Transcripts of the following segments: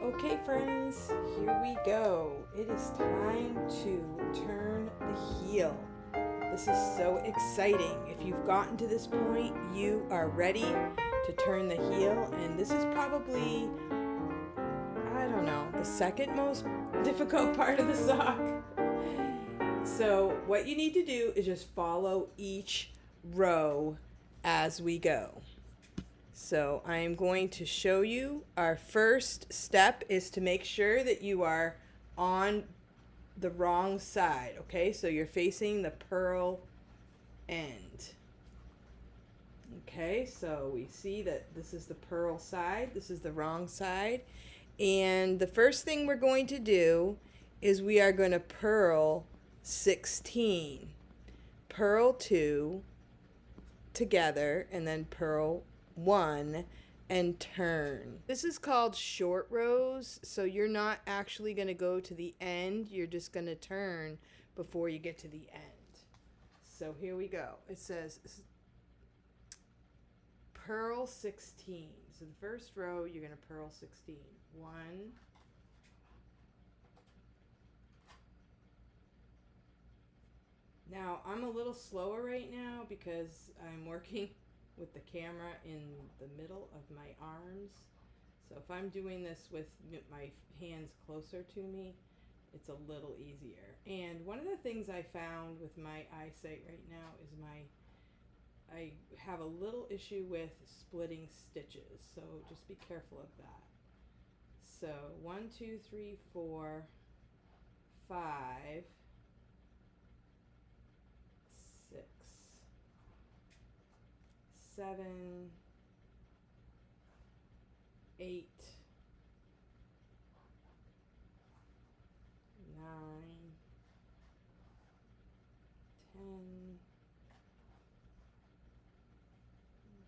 Okay, friends, here we go. It is time to turn the heel. This is so exciting. If you've gotten to this point, you are ready to turn the heel, and this is probably, I don't know, the second most difficult part of the sock. So what you need to do is just follow each row as we go. So I am going to show you. Our first step is to make sure that you are on the wrong side, okay? So you're facing the purl end. Okay, so we see that this is the purl side, this is the wrong side. And the first thing we're going to do is we are going to purl 16. Purl 2 together and then purl 1 and turn. This is called short rows, so you're not actually going to go to the end, you're just going to turn before you get to the end. So here we go. It says purl 16. So the first row you're going to purl 16. 1, now I'm a little slower right now because I'm working with the camera in the middle of my arms. So if I'm doing this with my hands closer to me, it's a little easier. And one of the things I found with my eyesight right now is I have a little issue with splitting stitches, so just be careful of that. So 1, 2, 3, 4, 5, 6, 7, 8, 9, 10,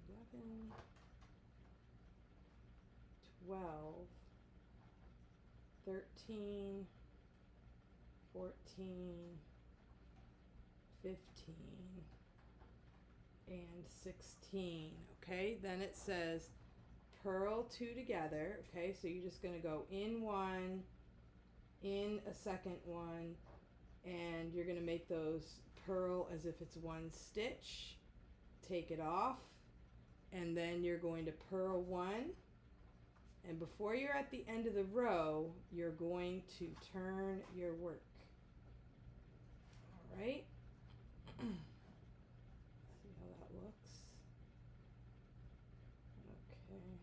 11, 12, 13, 14, 15, and 16. Okay, then it says purl 2 together. Okay, so you're just going to go in one, in a second one, and you're going to make those purl as if it's one stitch. Take it off, and then you're going to purl 1. And before you're at the end of the row, you're going to turn your work. All right? See how that looks? Okay.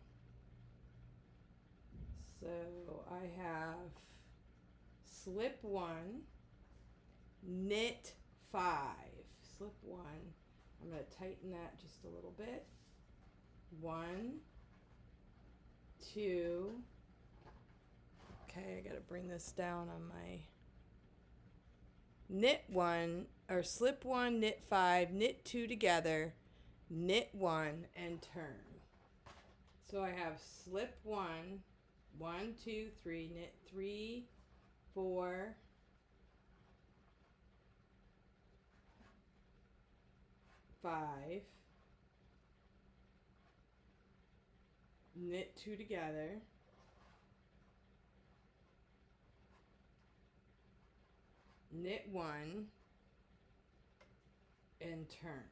So I have slip 1, knit 5. Slip 1. I'm going to tighten that just a little bit. 1, 2. Okay, I got to bring this down on my knit 1 or slip 1, knit 5, knit 2 together, knit 1 and turn. So I have slip 1, 1, 2, 3, knit 3, 4, 5, knit 2 together, knit 1 and turn.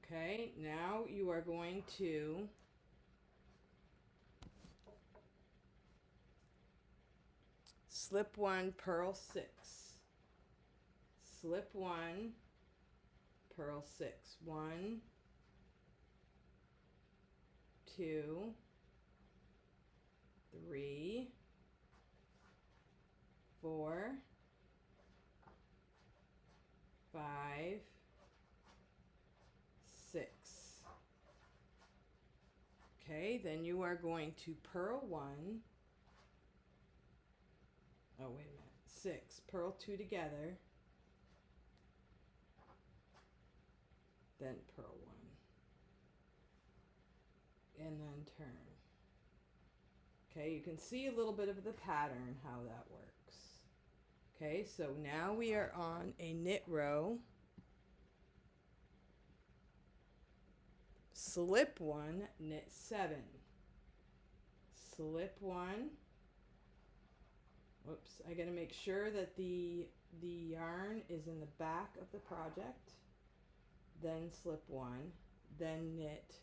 Okay, now you are going to slip 1, purl 6, slip 1, purl 6, 1, 2, 3, 4, 5, 6. Okay, then you are going to purl 1. Oh, wait a minute. 6. Purl 2 together. Then purl 1. And then turn. Okay, you can see a little bit of the pattern, how that works. Okay, so now we are on a knit row. Slip 1, knit 7. slip one. Whoops, I gotta make sure that the yarn is in the back of the project. Then slip one, then knit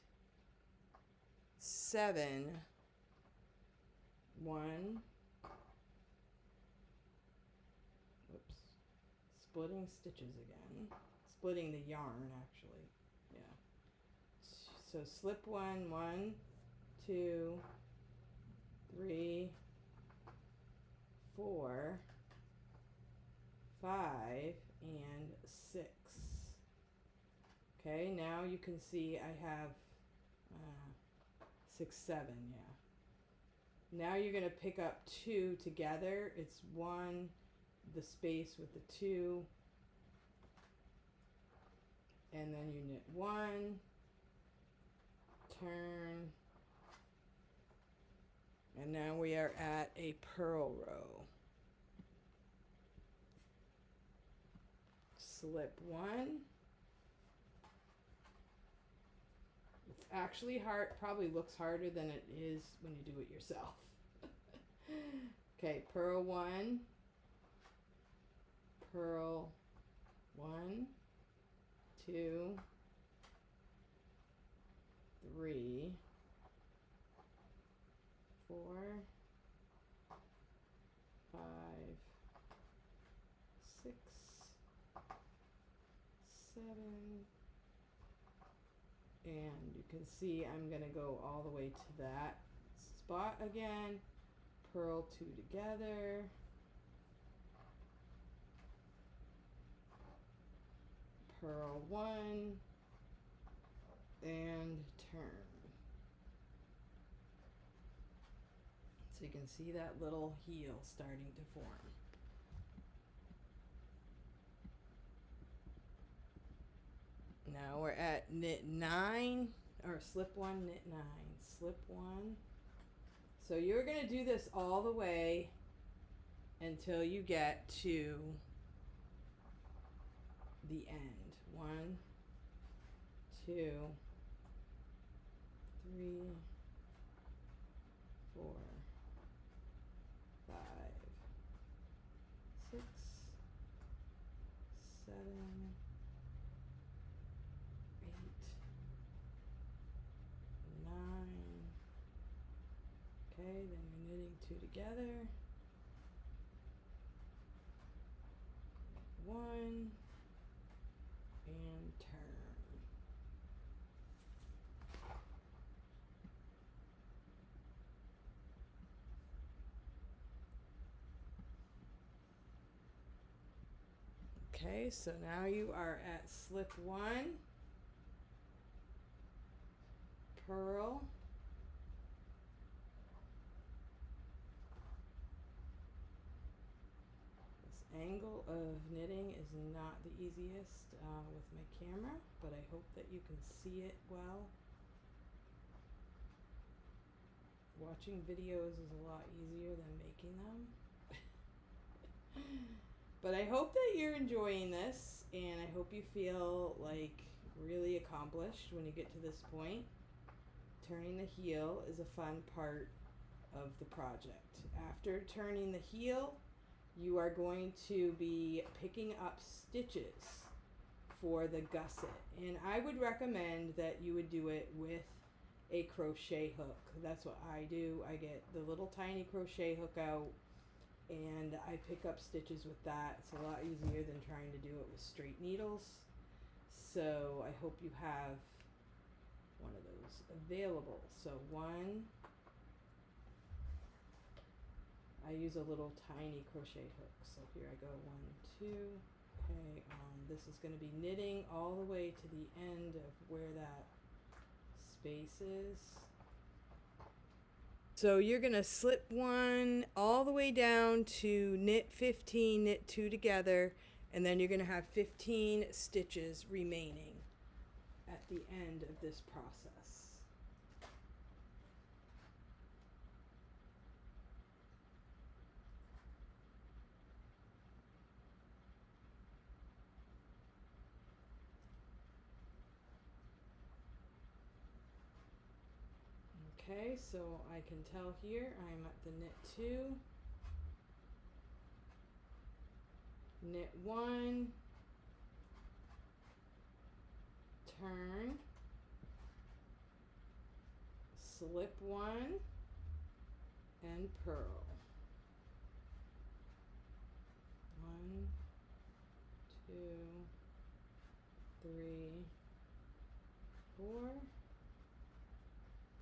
7, 1, whoops, splitting stitches again, splitting the yarn actually, yeah. So slip 1, 1, 2, 3, 4, 5, and 6. Okay, now you can see I have 6, 7, yeah. Now you're going to pick up 2 together. It's 1, the space with the 2, and then you knit 1, turn, and now we are at a purl row. Slip 1. It's actually hard, probably looks harder than it is when you do it yourself. Okay, purl 1, purl 1, 2, 3, 4, 5, 6, 7, and you can see I'm going to go all the way to that spot again, purl 2 together, purl 1, and turn. So you can see that little heel starting to form. Now we're at knit 9, or slip 1, knit 9, slip 1. So you're going to do this all the way until you get to the end. 1, 2, 3, 4, 5, 6, 7, 8, 9. Okay, then you're knitting 2 together. 1 and turn. Okay, so now you are at slip 1, purl, this angle of knitting is not the easiest with my camera, but I hope that you can see it well. Watching videos is a lot easier than making them. But I hope that you're enjoying this, and I hope you feel like really accomplished when you get to this point. Turning the heel is a fun part of the project. After turning the heel, you are going to be picking up stitches for the gusset. And I would recommend that you would do it with a crochet hook. That's what I do. I get the little tiny crochet hook out, and I pick up stitches with that. It's a lot easier than trying to do it with straight needles. So I hope you have one of those available. So 1, I use a little tiny crochet hook. So here I go, 1, 2. Okay, this is going to be knitting all the way to the end of where that space is. So you're going to slip 1 all the way down to knit 15, knit 2 together, and then you're going to have 15 stitches remaining at the end of this process. Okay, so I can tell here I'm at the knit 2, knit 1, turn, slip 1, and purl. 1, 2, 3, 4,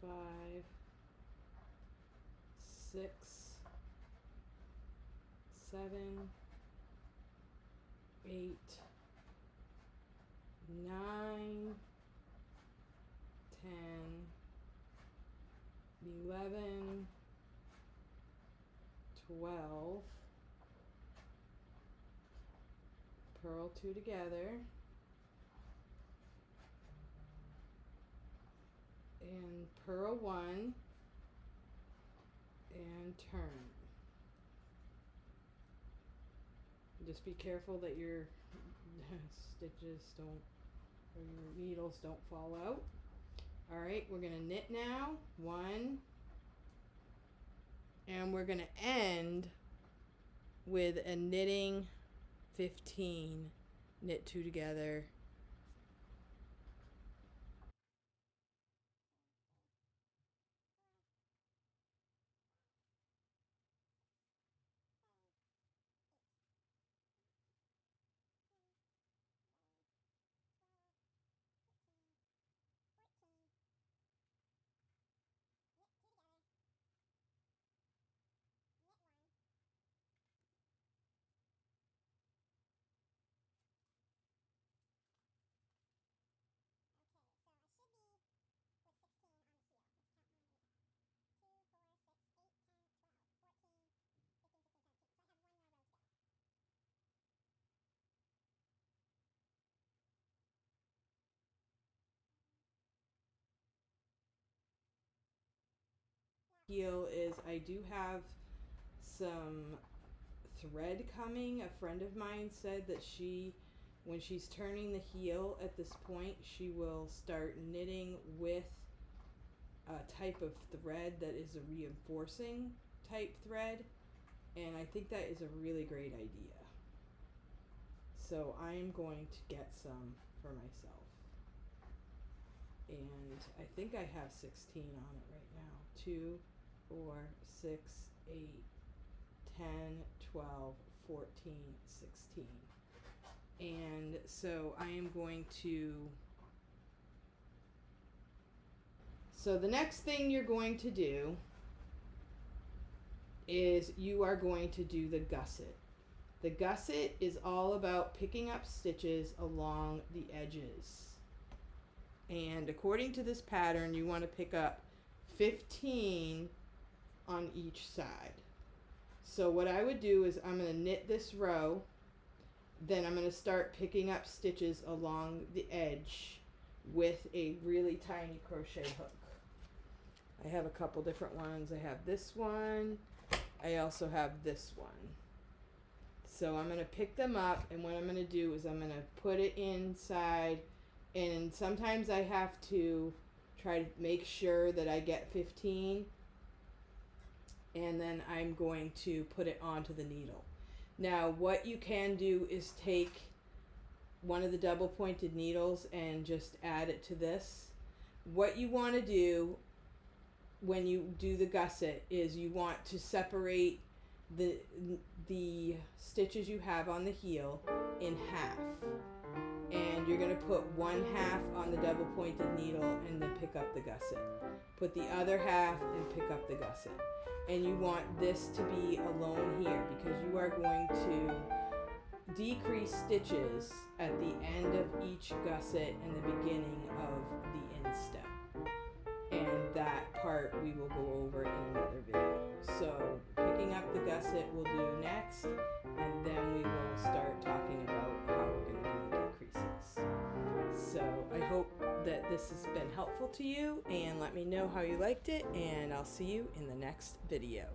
5, 6, 7, 8, 9, 10, 11, 12, purl 2 together, and purl 1, and turn. Just be careful that your stitches don't, or your needles don't fall out. All right, we're gonna knit now, 1, and we're gonna end with a knitting 15, knit 2 together. Heel is I do have some thread coming. A friend of mine said that when she's turning the heel at this point, she will start knitting with a type of thread that is a reinforcing type thread, and I think that is a really great idea. So I'm going to get some for myself, and I think I have 16 on it right now. 2, 4, 6, 8, 10, 12, 14, 16. And so I am going to, so the next thing you're going to do is you are going to do the gusset. The gusset is all about picking up stitches along the edges. And according to this pattern, you want to pick up 15 on each side. So what I would do is I'm going to knit this row, then I'm going to start picking up stitches along the edge with a really tiny crochet hook. I have a couple different ones. I have this one. I also have this one. So I'm going to pick them up, and what I'm going to do is I'm going to put it inside, and sometimes I have to try to make sure that I get 15, and then I'm going to put it onto the needle. Now what you can do is take one of the double pointed needles and just add it to this. What you want to do when you do the gusset is you want to separate the stitches you have on the heel in half, and you're going to put 1/2 on the double pointed needle and then pick up the gusset. Put the other half and pick up the gusset. And you want this to be alone here because you are going to decrease stitches at the end of each gusset and the beginning of the instep. And that part we will go over in another video. So picking up the gusset we'll do next, and then we will start talking about how we're going to do the decreases. So I hope that this has been helpful to you, and let me know how you liked it, and I'll see you in the next video.